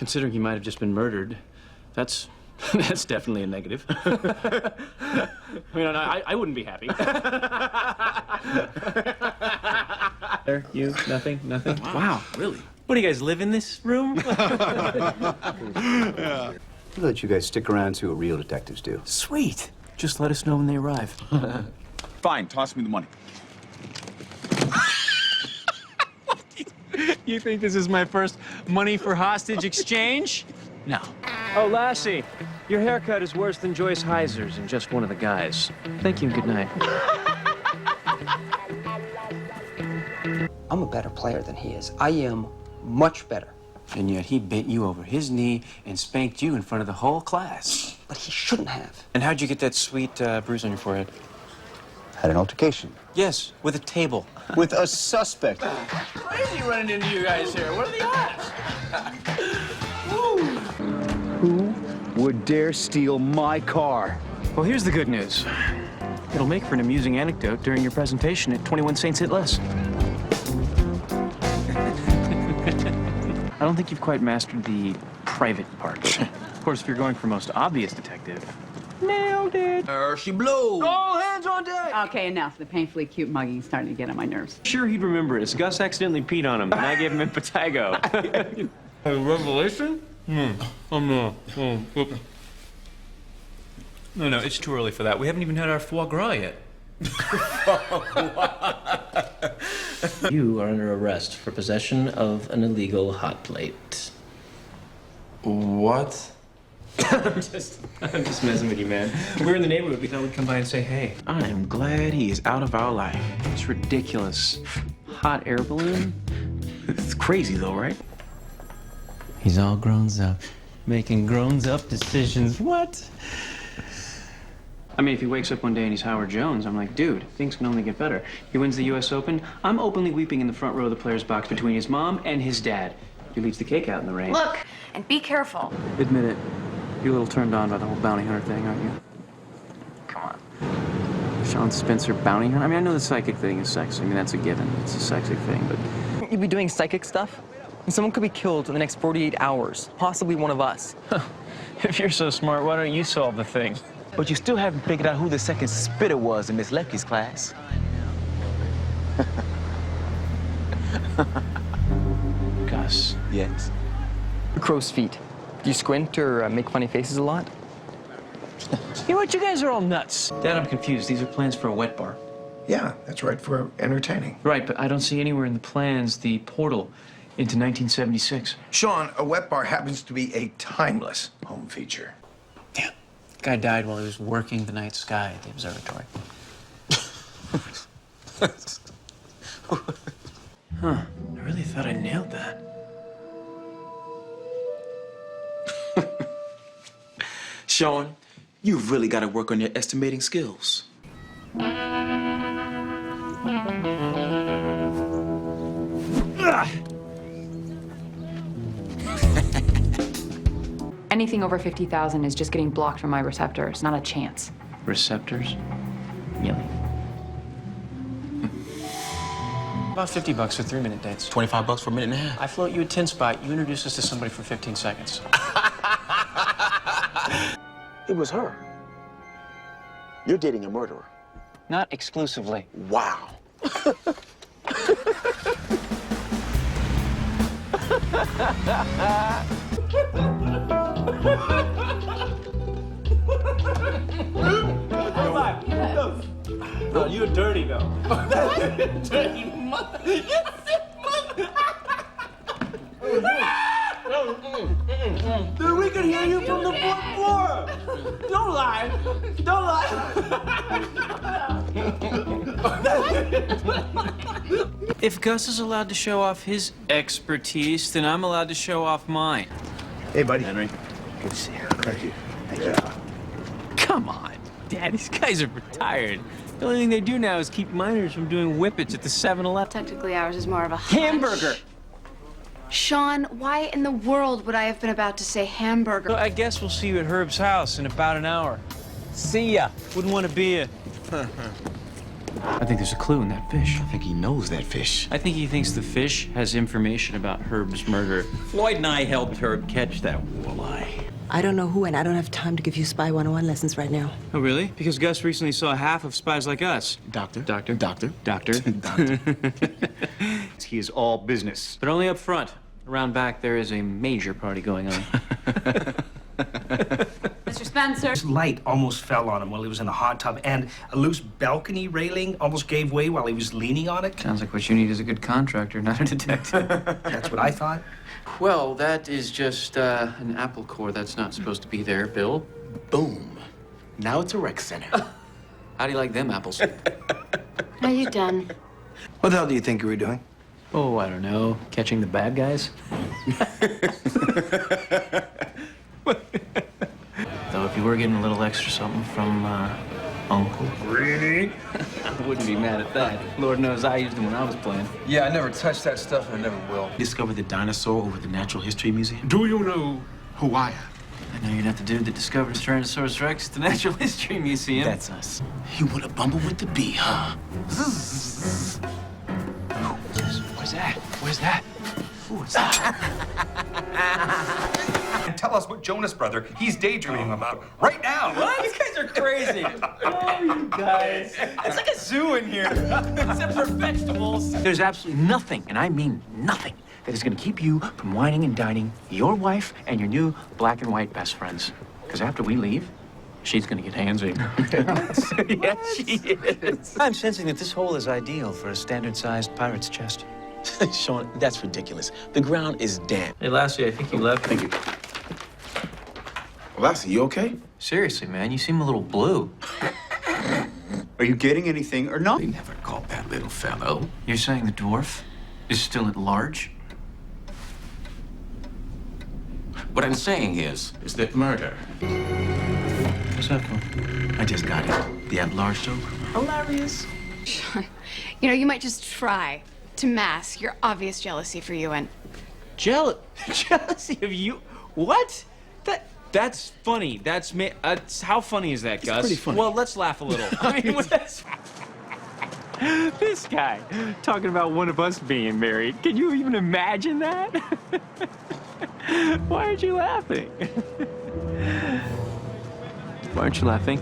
considering he might have just been murdered, that's definitely a negative. I mean, I wouldn't be happy. There, you, nothing? Wow, really? What, do you guys live in this room? Yeah. We'll let you guys stick around and see what real detectives do. Sweet. Just let us know when they arrive. Fine, toss me the money. You think this is my first money for hostage exchange? No. Oh, Lassie, your haircut is worse than Joyce Heiser's and just one of the guys. Thank you and good night. I'm a better player than he is. I am much better. And yet he bent you over his knee and spanked you in front of the whole class. But he shouldn't have. And how'd you get that sweet bruise on your forehead? Had an altercation. Yes, with a table. With a suspect. Crazy running into you guys here. What are the odds? Who would dare steal my car? Well, here's the good news. It'll make for an amusing anecdote during your presentation at 21 Saints Hit Less. I don't think you've quite mastered the private part. Of course, if you're going for most obvious detective, nailed it. There she blows. All hands on deck. Okay, enough. The painfully cute mugging is starting to get on my nerves. Sure, he'd remember it. Gus accidentally peed on him, and I gave him impetigo. A revelation? No, it's too early for that. We haven't even had our foie gras yet. You are under arrest for possession of an illegal hot plate. What? I'm just messing with you, man. We're in the neighborhood. We thought we'd come by and say, hey, I am glad he is out of our life. It's ridiculous. Hot air balloon? It's crazy, though, right? He's all grown up, making grown-up decisions. What? I mean, if he wakes up one day and he's Howard Jones, I'm like, dude, things can only get better. He wins the U.S. Open. I'm openly weeping in the front row of the players' box between his mom and his dad. He leaves the cake out in the rain. Look, and be careful. Admit it. You're a little turned on by the whole bounty hunter thing, aren't you? Come on. Shawn Spencer bounty hunter? I mean, I know the psychic thing is sexy. I mean, that's a given. It's a sexy thing, but... You'd be doing psychic stuff? And someone could be killed in the next 48 hours. Possibly one of us. If you're so smart, why don't you solve the thing? But you still haven't figured out who the second spitter was in Miss Lecky's class. Gus. Yes. Crow's feet. Do you squint or make funny faces a lot? You know what? You guys are all nuts. Dad, I'm confused. These are plans for a wet bar. Yeah, that's right, for entertaining. Right, but I don't see anywhere in the plans the portal into 1976. Shawn, a wet bar happens to be a timeless home feature. Yeah. Guy died while he was working the night sky at the observatory. Huh. I really thought I nailed that. Shawn, you've really got to work on your estimating skills. Anything over 50,000 is just getting blocked from my receptors. Not a chance. Receptors? Really? About $50 for 3-minute dates. 25 bucks for a minute and a half. I float you a 10 spot. You introduce us to somebody for 15 seconds. It was her. You're dating a murderer. Not exclusively. Wow. No, you're dirty, though. Dirty mother. You sick mother. Dude, we can hear you from the fourth floor. Don't lie. Don't lie. If Gus is allowed to show off his expertise, then I'm allowed to show off mine. Hey, buddy. Henry. Good to see you. Thank you. Come on, Dad. These guys are retired. The only thing they do now is keep minors from doing whippets at the 7-Eleven. Technically, ours is more of a Hamburger. Shawn, why in the world would I have been about to say hamburger? Well, I guess we'll see you at Herb's house in about an hour. See ya. Wouldn't want to be a... I think there's a clue in that fish. I think he knows that fish. I think he thinks the fish has information about Herb's murder. Floyd and I helped Herb catch that walleye. I don't know who, and I don't have time to give you Spy 101 lessons right now. Oh, really? Because Gus recently saw half of Spies Like Us. Doctor. Doctor. Doctor. Doctor. Doctor. He is all business. But only up front. Around back, there is a major party going on. Mr. Spencer. This light almost fell on him while he was in the hot tub, and a loose balcony railing almost gave way while he was leaning on it. Sounds like what you need is a good contractor, not a detective. That's what I thought. Well, that is just an apple core that's not supposed to be there, Bill. Boom. Now it's a rec center. How do you like them apples? Are you done? What the hell do you think you were doing? Oh, I don't know. Catching the bad guys? Though if you were getting a little extra something from, Uncle. Really? I wouldn't be mad at that. Lord knows I used them when I was playing. Yeah, I never touched that stuff and I never will. Discovered the dinosaur over at the Natural History Museum. Do you know who I am? I know you're not the dude that discovered Tyrannosaurus Rex at the Natural History Museum. That's us. You want to bumble with the bee, huh? Where's that? Where's that? What's that? And tell us what Jonas Brother he's daydreaming about right now. What? You guys are crazy. Oh, you guys. It's like a zoo in here, except for vegetables. There's absolutely nothing, and I mean nothing, that is going to keep you from whining and dining your wife and your new black and white best friends. Because after we leave, she's going to get handsy. Yes, she is. I'm sensing that this hole is ideal for a standard-sized pirate's chest. Shawn, that's ridiculous. The ground is damp. Hey, Lassie, I think you left. Thank you. Lassie, you okay? Seriously, man, you seem a little blue. Are you getting anything or not? We never caught that little fellow. You're saying the dwarf is still at large? What I'm saying is that murder. What's that for? I just got it. The at-large joke. Hilarious. You know, you might just try to mask your obvious jealousy for you and... Jealousy of you? What? That's funny. That's me. How funny is that, Gus? Pretty funny. Well, let's laugh a little. I mean, this guy talking about one of us being married. Can you even imagine that? Why aren't you laughing? Why aren't you laughing?